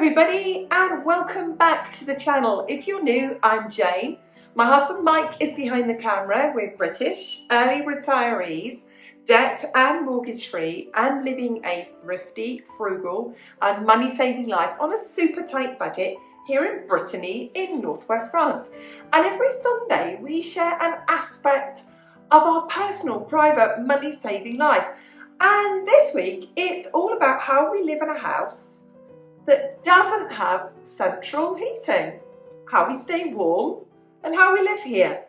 everybody, and welcome back to the channel. If you're new, I'm Jane. My husband Mike is behind the camera. We're British, early retirees, debt and mortgage free, and living a thrifty, frugal and money saving life on a super tight budget here in Brittany in northwest France. And every Sunday we share an aspect of our personal, private money saving life. And this week it's all about how we live in a house that doesn't have central heating, how we stay warm and how we live here.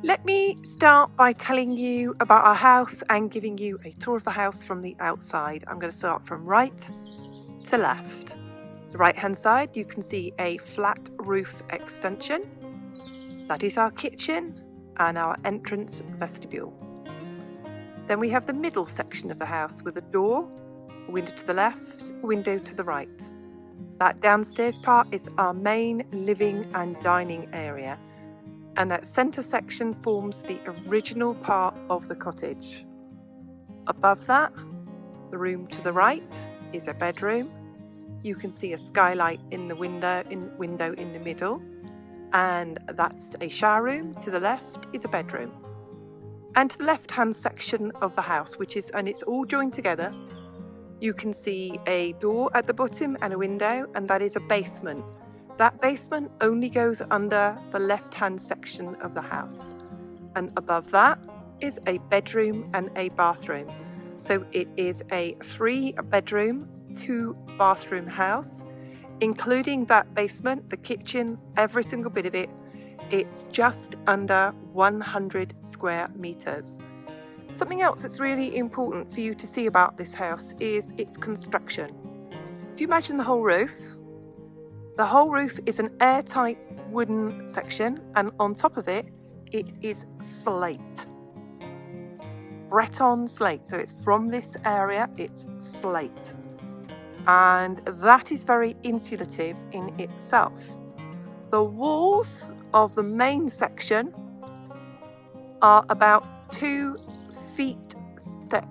Let me start by telling you about our house and giving you a tour of the house from the outside. I'm going to start from right to left. The right hand side you can see a flat roof extension. That is our kitchen and our entrance vestibule. Then we have the middle section of the house with a door, a window to the left, a window to the right. That downstairs part is our main living and dining area, and that centre section forms the original part of the cottage. Above that, the room to the right is a bedroom. You can see a skylight in the window in the middle, and that's a shower room. To the left is a bedroom. And to the left-hand section of the house, it's all joined together, you can see a door at the bottom and a window, and that is a basement. That basement only goes under the left-hand section of the house. And above that is a bedroom and a bathroom. So it is a 3-bedroom, 2-bathroom house, including that basement, the kitchen, every single bit of it. It's just under 100 square meters. Something else that's really important for you to see about this house is its construction. If you imagine the whole roof is an airtight wooden section, and on top of it, it is slate. Breton slate, so it's from this area, it's slate. And that is very insulative in itself. The walls of the main section are about 2 feet thick.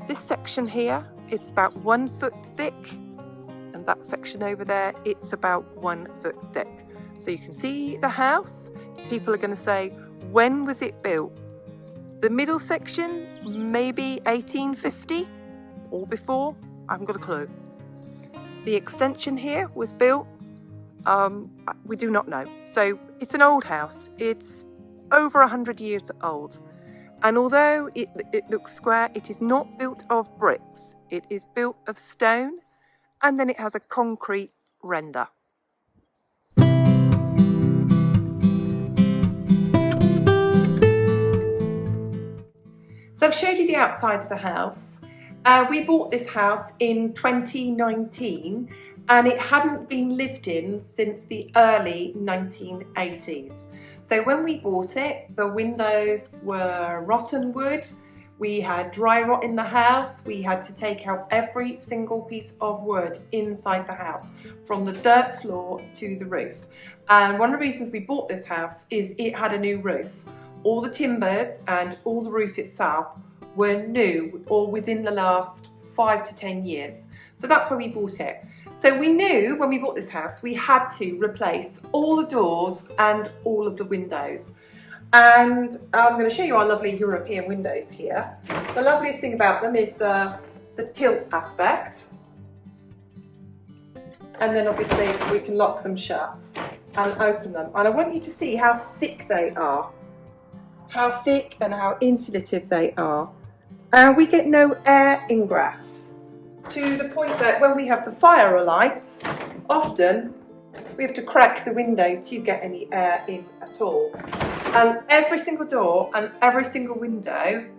This section here, it's about 1 foot thick, and that section over there, it's about 1 foot thick. So you can see the house. People are going to say, when was it built? The middle section, maybe 1850 or before, I haven't got a clue. The extension here was built, we do not know. So it's an old house. It's over 100 years old. And although it looks square, it is not built of bricks. It is built of stone, and then it has a concrete render. So I've showed you the outside of the house. We bought this house in 2019, and it hadn't been lived in since the early 1980s. So when we bought it, the windows were rotten wood. We had dry rot in the house. We had to take out every single piece of wood inside the house, from the dirt floor to the roof. And one of the reasons we bought this house is it had a new roof. All the timbers and all the roof itself were new, or within the last 5 to 10 years. So that's why we bought it. So we knew when we bought this house we had to replace all the doors and all of the windows. And I'm going to show you our lovely European windows here. The loveliest thing about them is the tilt aspect. And then obviously we can lock them shut and open them. And I want you to see how thick they are. How thick and how insulative they are. We get no air ingress, to the point that when we have the fire alight, often we have to crack the window to get any air in at all. And every single door and every single window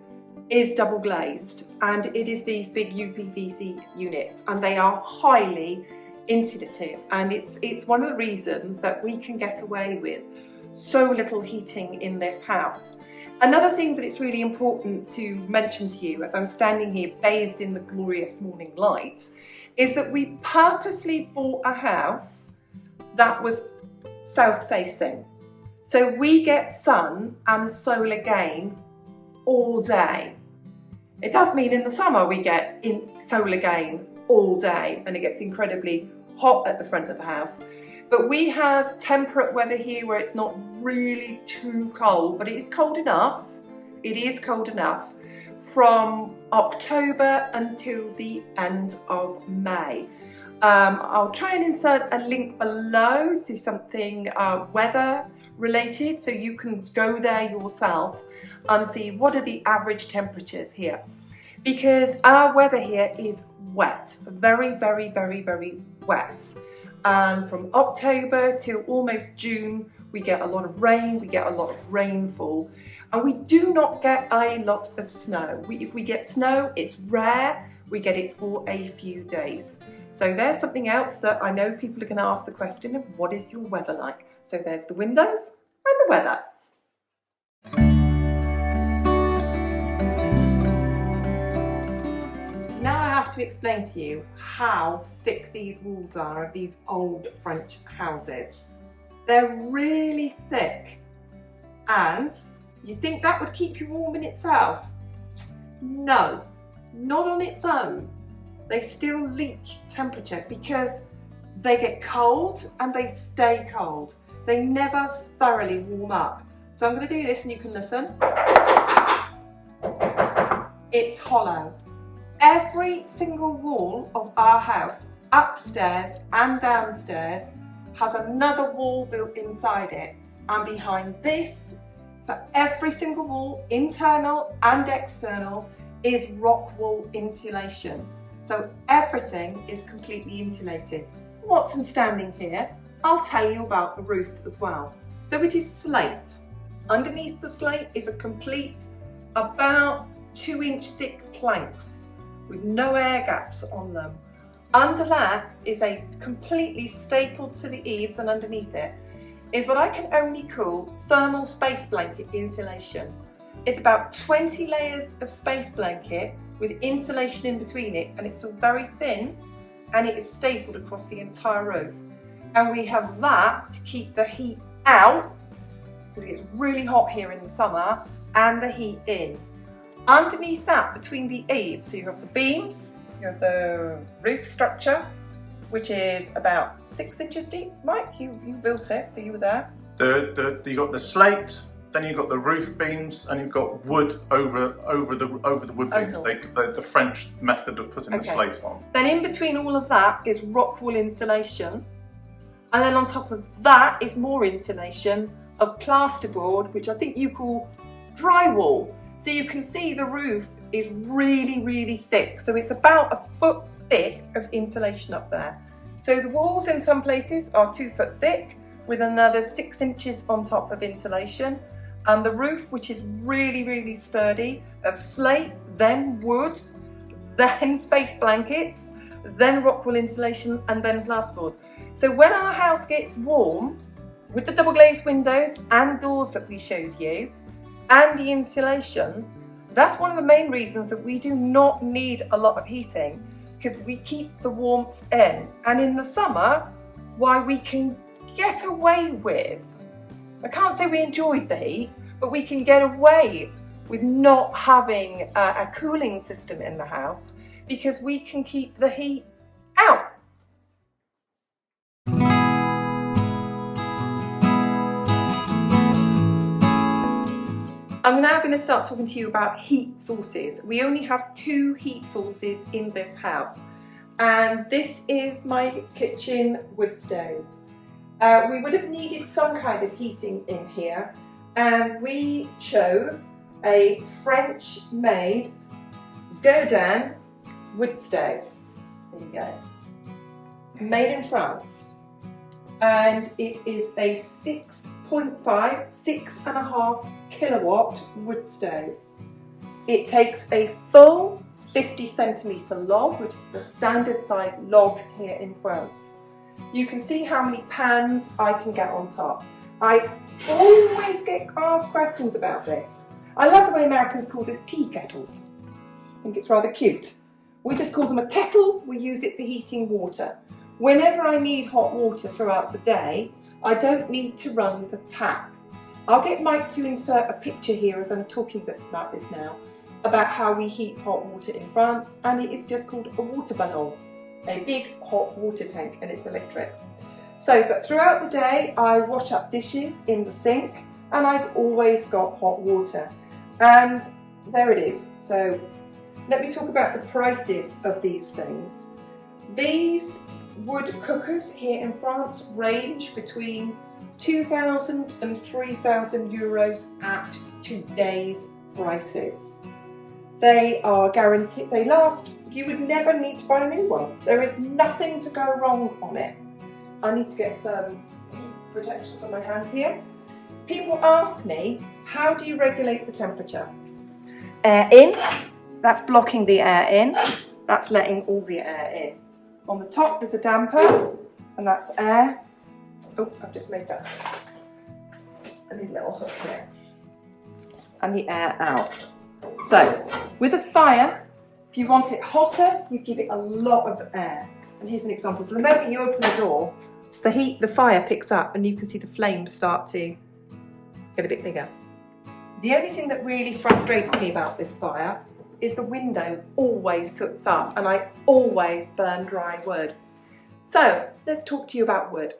is double glazed, and it is these big UPVC units, and they are highly insulative, and it's one of the reasons that we can get away with so little heating in this house. Another thing that it's really important to mention to you as I'm standing here bathed in the glorious morning light is that we purposely bought a house that was south facing. So we get sun and solar gain all day. It does mean in the summer we get solar gain all day and it gets incredibly hot at the front of the house. But we have temperate weather here where it's not really too cold, but it is cold enough. It is cold enough from October until the end of May. I'll try and insert a link below to something weather related, so you can go there yourself and see what are the average temperatures here. Because our weather here is wet, very, very, very, very wet. And from October till almost June, we get a lot of rain, we get a lot of rainfall. And we do not get a lot of snow. If we get snow, it's rare. We get it for a few days. So there's something else that I know people are going to ask the question of, what is your weather like? So there's the windows and the weather. Now I have to explain to you how thick these walls are of these old French houses. They're really thick, and you think that would keep you warm in itself? No, not on its own. They still leak temperature because they get cold and they stay cold. They never thoroughly warm up. So I'm going to do this and you can listen. It's hollow. Every single wall of our house, upstairs and downstairs, has another wall built inside it. And behind this, for every single wall, internal and external, is rock wool insulation. So everything is completely insulated. Whilst I'm standing here, I'll tell you about the roof as well. So it is slate. Underneath the slate is a complete, about 2-inch thick planks with no air gaps on them. Under that is a completely stapled to the eaves, and underneath it is what I can only call thermal space blanket insulation. It's about 20 layers of space blanket with insulation in between it, and it's still very thin, and it is stapled across the entire roof. And we have that to keep the heat out, because it gets really hot here in the summer, and the heat in. Underneath that, between the eaves, so you have the beams, you have the roof structure, which is about 6 inches deep. Mike, you built it, so you were there. You got the slate, then you've got the roof beams, and you've got wood over the wood beams. Okay. The French method of putting the slate on. Then in between all of that is rock wool insulation, and then on top of that is more insulation of plasterboard, which I think you call drywall. So you can see the roof is really, really thick. So it's about a foot thick of insulation up there. So the walls in some places are 2 foot thick with another 6 inches on top of insulation. And the roof, which is really, really sturdy, of slate, then wood, then space blankets, then rock wool insulation, and then plasterboard. So when our house gets warm, with the double glazed windows and doors that we showed you, and the insulation, that's one of the main reasons that we do not need a lot of heating, because we keep the warmth in. And in the summer, why we can get away with, I can't say we enjoyed the heat, but we can get away with not having a cooling system in the house because we can keep the heat out. I'm now going to start talking to you about heat sources. We only have 2 heat sources in this house, and this is my kitchen wood stove. We would have needed some kind of heating in here, and we chose a French-made Godin wood stove. There you go. It's made in France, and it is a 6.5 kilowatt wood stove. It takes a full 50 centimetre log, which is the standard size log here in France. You can see how many pans I can get on top. I always get asked questions about this. I love the way Americans call this tea kettles. I think it's rather cute. We just call them a kettle. We use it for heating water. Whenever I need hot water throughout the day, I don't need to run the tap. I'll get Mike to insert a picture here as I'm talking about this now, about how we heat hot water in France, and it is just called a water ballon, a big hot water tank, and it's electric. So, but throughout the day I wash up dishes in the sink, and I've always got hot water. And there it is. So let me talk about the prices of these things. These wood cookers here in France range between 2,000 and 3,000 euros at today's prices. They are guaranteed, they last, you would never need to buy a new one. There is nothing to go wrong on it. I need to get some protections on my hands here. People ask me, how do you regulate the temperature? Air in, that's blocking the air in, that's letting all the air in. On the top there's a damper, and that's air. Oh, I've just made that. I need a little hook here. And the air out. So, with a fire, if you want it hotter, you give it a lot of air. And here's an example. So the moment you open the door, the fire picks up, and you can see the flames start to get a bit bigger. The only thing that really frustrates me about this fire is the window always soots up, and I always burn dry wood. So let's talk to you about wood.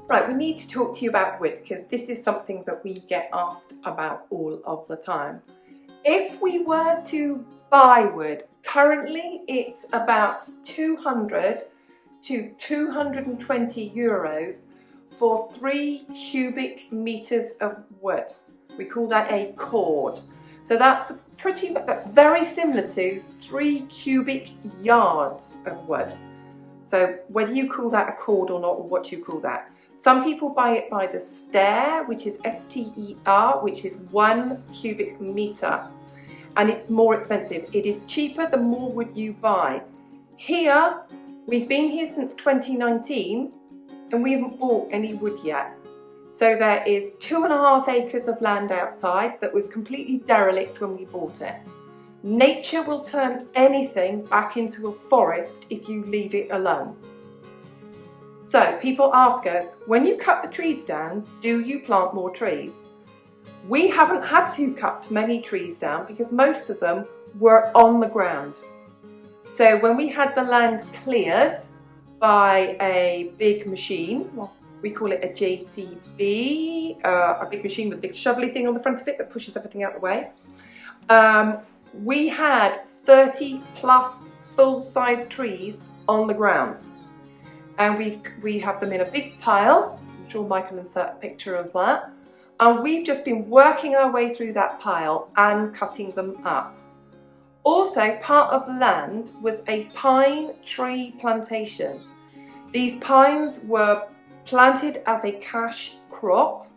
Right, we need to talk to you about wood because this is something that we get asked about all of the time. If we were to buy wood, currently it's about 200 to 220 euros for 3 cubic meters of wood. We call that a cord. So that's very similar to 3 cubic yards of wood. So whether you call that a cord or not, or what you call that. Some people buy it by the stair, which is STER, which is 1 cubic meter. And it's more expensive. It is cheaper the more wood you buy. Here, we've been here since 2019 and we haven't bought any wood yet. So there is 2.5 acres of land outside that was completely derelict when we bought it. Nature will turn anything back into a forest if you leave it alone. So people ask us, when you cut the trees down, do you plant more trees? We haven't had to cut many trees down because most of them were on the ground. So when we had the land cleared by a big machine, well, we call it a JCB, a big machine with a big shovelly thing on the front of it that pushes everything out the way. We had 30 plus full-size trees on the ground. And we have them in a big pile. I'm sure Michael will insert a picture of that. And we've just been working our way through that pile and cutting them up. Also, part of the land was a pine tree plantation. These pines were planted as a cash crop,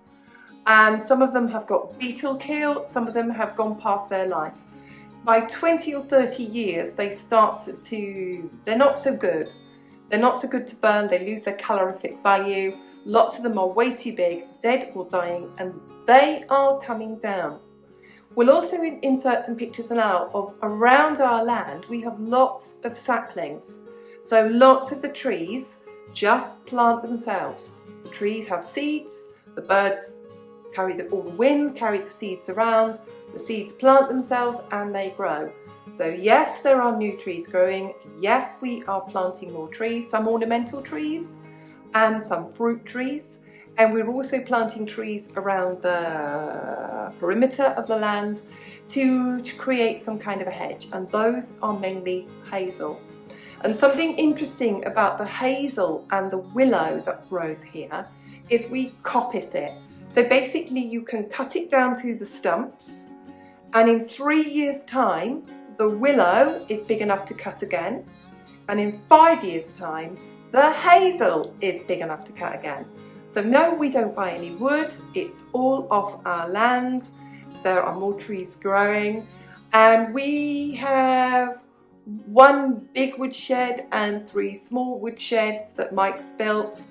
and some of them have got beetle kill, some of them have gone past their life. By 20 or 30 years, they're not so good. They're not so good to burn, they lose their calorific value. Lots of them are way too big, dead or dying, and they are coming down. We'll also insert some pictures now of around our land. We have lots of saplings. So lots of the trees just plant themselves. The trees have seeds, the birds carry all the wind, carry the seeds around, the seeds plant themselves and they grow. So yes, there are new trees growing. Yes, we are planting more trees, some ornamental trees and some fruit trees. And we're also planting trees around the perimeter of the land to create some kind of a hedge. And those are mainly hazel. And something interesting about the hazel and the willow that grows here is we coppice it. So basically you can cut it down to the stumps, and in 3 years' time, the willow is big enough to cut again, and in 5 years' time, the hazel is big enough to cut again. So no, we don't buy any wood, it's all off our land, there are more trees growing, and we have 1 big woodshed and 3 small woodsheds that Mike's built,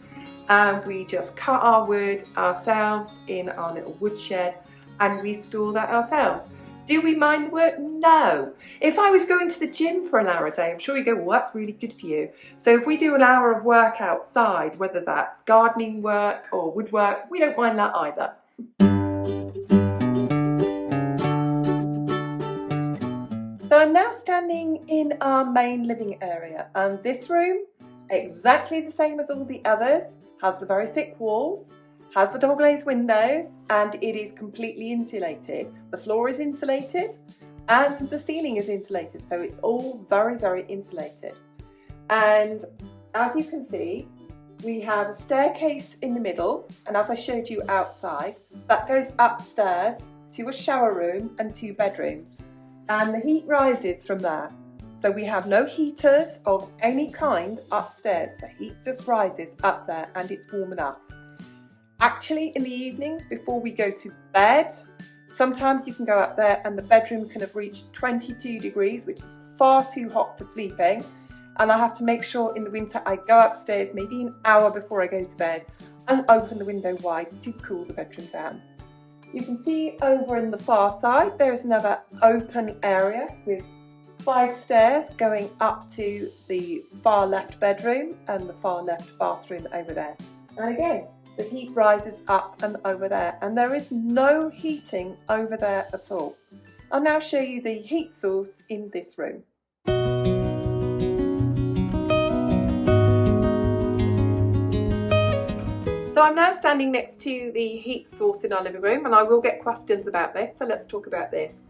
and we just cut our wood ourselves in our little woodshed and we store that ourselves. Do we mind the work? No. If I was going to the gym for an hour a day, I'm sure you go, well, that's really good for you. So if we do an hour of work outside, whether that's gardening work or woodwork, we don't mind that either. So I'm now standing in our main living area, and this room, exactly the same as all the others, has the very thick walls, has the double glazed windows, and it is completely insulated. The floor is insulated and the ceiling is insulated, so it's all very, very insulated. And as you can see, we have a staircase in the middle, and as I showed you outside, that goes upstairs to a shower room and 2 bedrooms. And the heat rises from there. So we have no heaters of any kind upstairs. The heat just rises up there and it's warm enough. Actually, in the evenings before we go to bed, sometimes you can go up there and the bedroom can have reached 22 degrees, which is far too hot for sleeping. And I have to make sure in the winter I go upstairs maybe an hour before I go to bed and open the window wide to cool the bedroom down. You can see over in the far side there is another open area with 5 stairs going up to the far left bedroom and the far left bathroom over there. And again, the heat rises up and over there, and there is no heating over there at all. I'll now show you the heat source in this room. So I'm now standing next to the heat source in our living room, and I will get questions about this, so let's talk about this.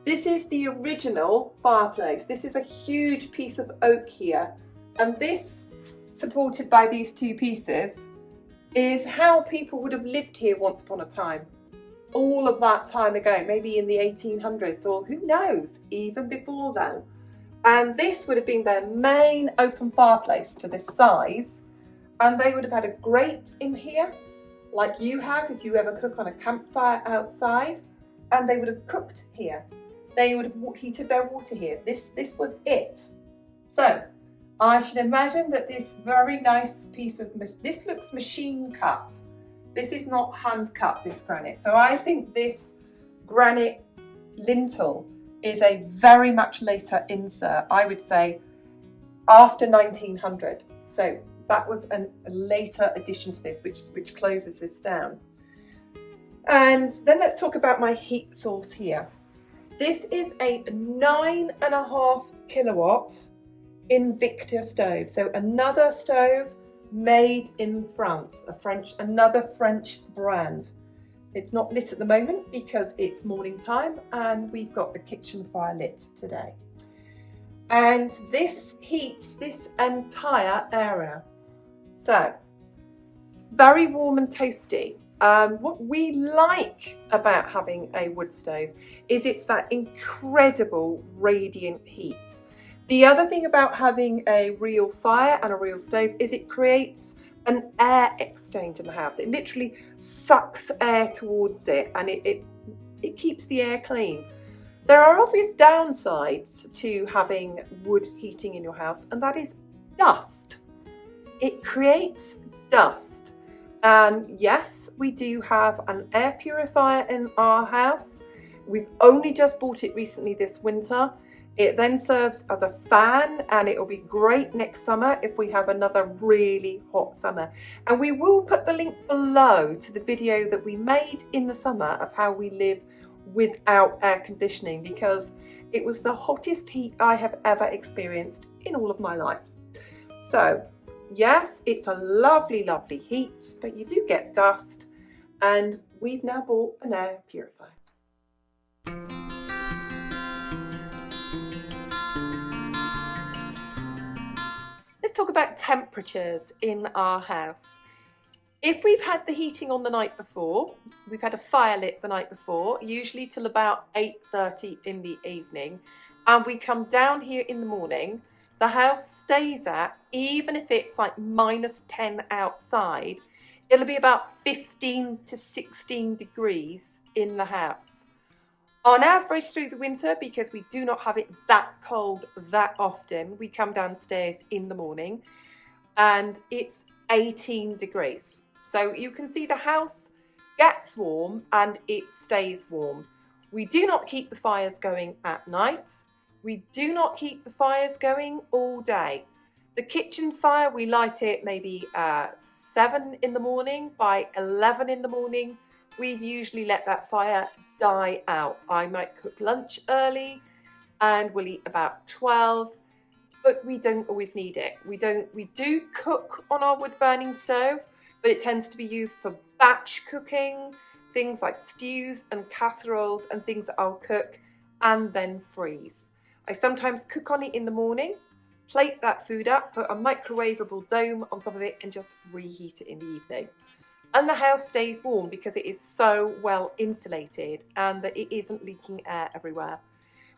This is the original fireplace. This is a huge piece of oak here, and this, supported by these 2 pieces, is how people would have lived here once upon a time. All of that time ago, maybe in the 1800s, or who knows, even before then. And this would have been their main open fireplace to this size. And they would have had a grate in here, like you have if you ever cook on a campfire outside. And they would have cooked here. They would have heated their water here. This was it. So I should imagine that this very nice piece of, this looks machine cut. This is not hand cut, this granite. So I think this granite lintel is a very much later insert. I would say after 1900. So that was a later addition to this, which closes this down. And then let's talk about my heat source here. This is a 9.5 kilowatt Invicta stove. So another stove made in France, another French brand. It's not lit at the moment because it's morning time and we've got the kitchen fire lit today. And this heats this entire area. So it's very warm and toasty. What we like about having a wood stove is it's that incredible radiant heat. The other thing about having a real fire and a real stove is it creates an air exchange in the house. It literally sucks air towards it and it keeps the air clean. There are obvious downsides to having wood heating in your house, and that is dust. It creates dust. Yes, we do have an air purifier in our house. We've only just bought it recently this winter. It then serves as a fan, and it will be great next summer if we have another really hot summer. And we will put the link below to the video that we made in the summer of how we live without air conditioning, because it was the hottest heat I have ever experienced in all of my life. So yes, it's a lovely, lovely heat, but you do get dust, and we've now bought an air purifier. Let's talk about temperatures in our house. If we've had the heating on the night before, we've had a fire lit the night before, usually till about 8:30 in the evening, and we come down here in the morning, the house stays at, even if it's like -10 outside, it'll be about 15 to 16 degrees in the house. On average through the winter, because we do not have it that cold that often, we come downstairs in the morning and it's 18 degrees. So you can see the house gets warm and it stays warm. We do not keep the fires going at night. We do not keep the fires going all day. The kitchen fire, we light it maybe at 7 in the morning. By 11 in the morning, we've usually let that fire die out. I might cook lunch early and we'll eat about 12, but we don't always need it. We do cook on our wood burning stove, but it tends to be used for batch cooking, things like stews and casseroles and things that I'll cook and then freeze. I sometimes cook on it in the morning, plate that food up, put a microwavable dome on top of it and just reheat it in the evening. And the house stays warm because it is so well insulated and that it isn't leaking air everywhere.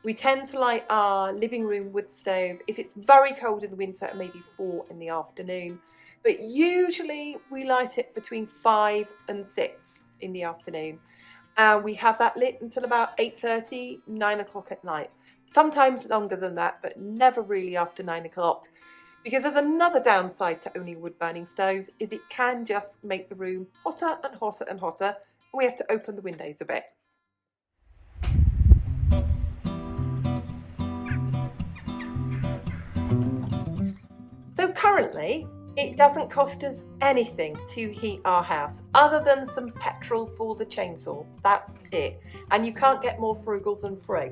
We tend to light our living room wood stove if it's very cold in the winter and maybe 4 in the afternoon. But usually we light it between 5 and 6 in the afternoon. And we have that lit until about 8:30, 9 o'clock at night. Sometimes longer than that, but never really after 9 o'clock. Because there's another downside to owning a wood burning stove, is it can just make the room hotter and hotter and hotter, and we have to open the windows a bit. So currently, it doesn't cost us anything to heat our house, other than some petrol for the chainsaw. That's it. And you can't get more frugal than free.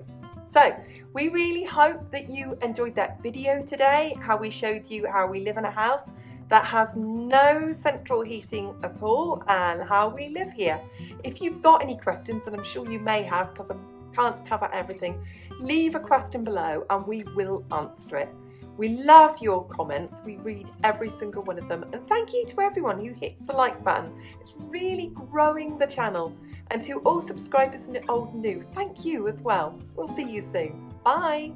So we really hope that you enjoyed that video today, how we showed you how we live in a house that has no central heating at all and how we live here. If you've got any questions, and I'm sure you may have because I can't cover everything, leave a question below and we will answer it. We love your comments. We read every single one of them. And thank you to everyone who hits the like button. It's really growing the channel. And to all subscribers, old and new, thank you as well. We'll see you soon. Bye.